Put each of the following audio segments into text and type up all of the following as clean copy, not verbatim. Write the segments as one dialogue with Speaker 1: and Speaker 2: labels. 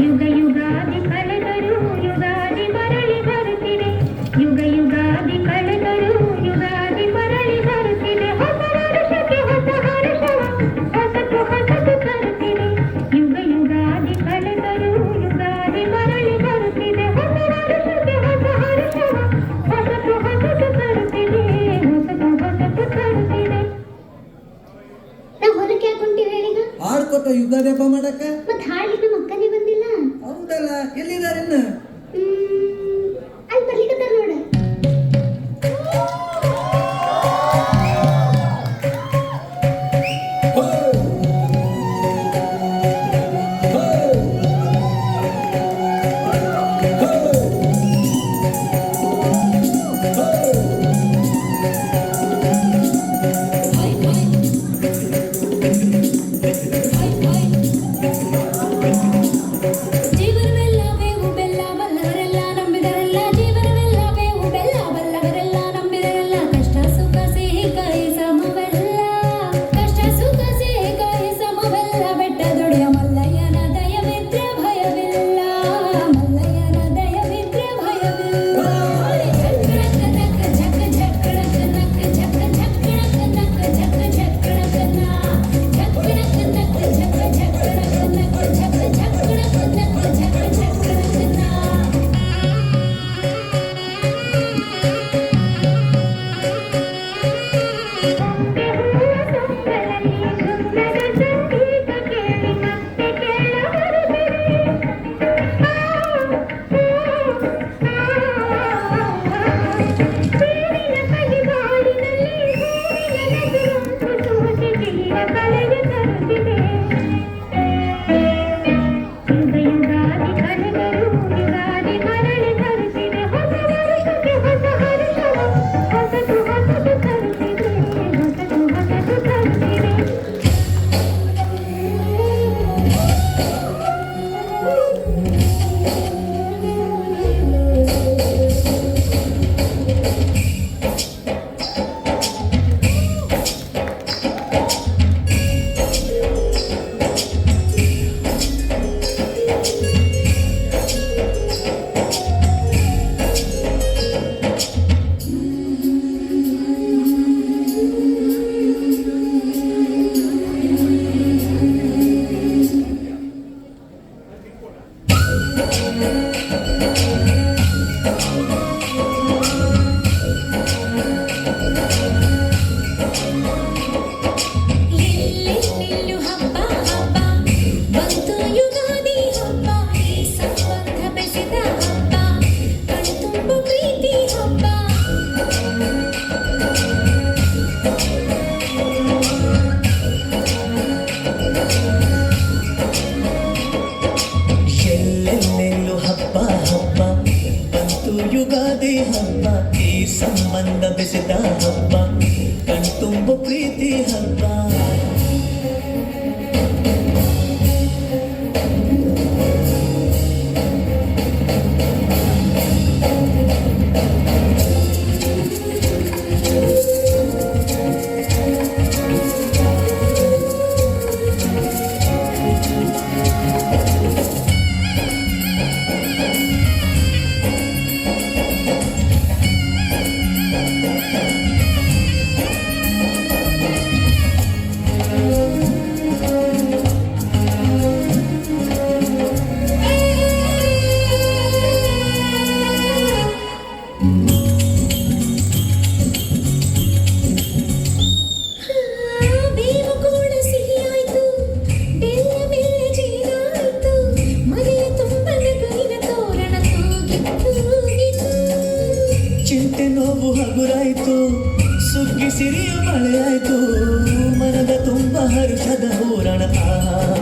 Speaker 1: ಯುಗ ಯುಗಾದಿ ಕಳೆದರು ಯುಗಾದಿ ಮರಳಿ ಬರುತ್ತಿದೆ. ಯುಗ ಯುಗಾದಿ ಕಳೆದರು ಯುಗಾದಿ ಮರಳಿ ಬರುತ್ತಿದೆ. ಹೊಸ ವರ್ಷಕ್ಕೆ ಹೊಸ ಹರ್ಷವ ಹೊಸತು ಹೊಸತು ತರುತ್ತಿದೆ. ಯುಗ ಯುಗಾದಿ ಕಳೆದರು ಯುಗಾದಿ ಮರಳಿ ಬರುತ್ತಿದೆ. ಹೊಸ ವರ್ಷಕ್ಕೆ ಹೊಸ ಹರ್ಷವ ಹೊಸತು ಹೊಸತು ತರುತ್ತಿದೆ. ಹೊಸತು ಹೊಸತು ತರುತ್ತಿದೆ. ನಾವು ಹೊಲಕ್ಕೆ ಹಾಕೊಂತೀವಿ ಹೇಳಿಗ
Speaker 2: ಆಡ್ಕೊತ ಯುಗಾದಿ ಹಬ್ಬ ಮಾಡಕ್ಕ
Speaker 1: ಮತ್ತೆ ಹಾಡ್ಲಿಕ್ಕೆ ನಮ್ಮ ಅಕ್ಕನೇ ಬಂದಿಲ್ಲ.
Speaker 2: ಹೌದಲ್ಲ, ಎಲ್ಲಿದ್ದಾರೆ
Speaker 1: ಅಲ್ಲಿ ಬರ್ಲಿಕ್ಕತ್ತಾರ ನೋಡ.
Speaker 3: ಯುಗಾದಿ ಹಬ್ಬ ಈ ಸಂಬಂಧ ಬೆಸೆದ ಹಬ್ಬ ಕಣ್ತುಂಬು ಪ್ರೀತಿ ಹಬ್ಬ. ಚಿಂತೆ ನೋವು ಹಗುರಾಯ್ತು, ಸುಗ್ಗಿ ಸಿರಿಯ ಮಳೆಯಾಯ್ತು, ಮನದ ತುಂಬ ಹರ್ಷದ ಹೂರಣ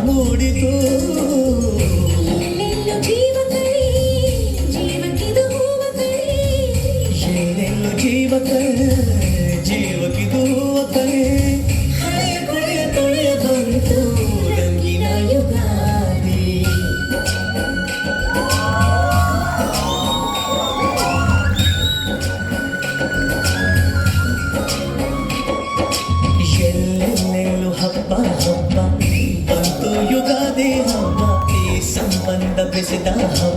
Speaker 3: ಮೂಡಿತು. ಏನೆಲ್ಲೂ ಜೀವಕ್ಕಿದು ಹೂವ ಕಳೆ, ಹಳೆಯ ಕೊಳೆಯ ತೊಳೆಯ ಬಂತು ರಂಗಿನ ಯುಗಾದಿ. ಎಲ್ಲೆಲ್ಲೆಲ್ಲೂ ಹಬ್ಬ ಹಬ್ಬ ಬಂತು ಯುಗಾದಿ ಹಬ್ಬ ಈ ಸಂಬಂಧ ವರ್ಷದ ಹಬ್ಬ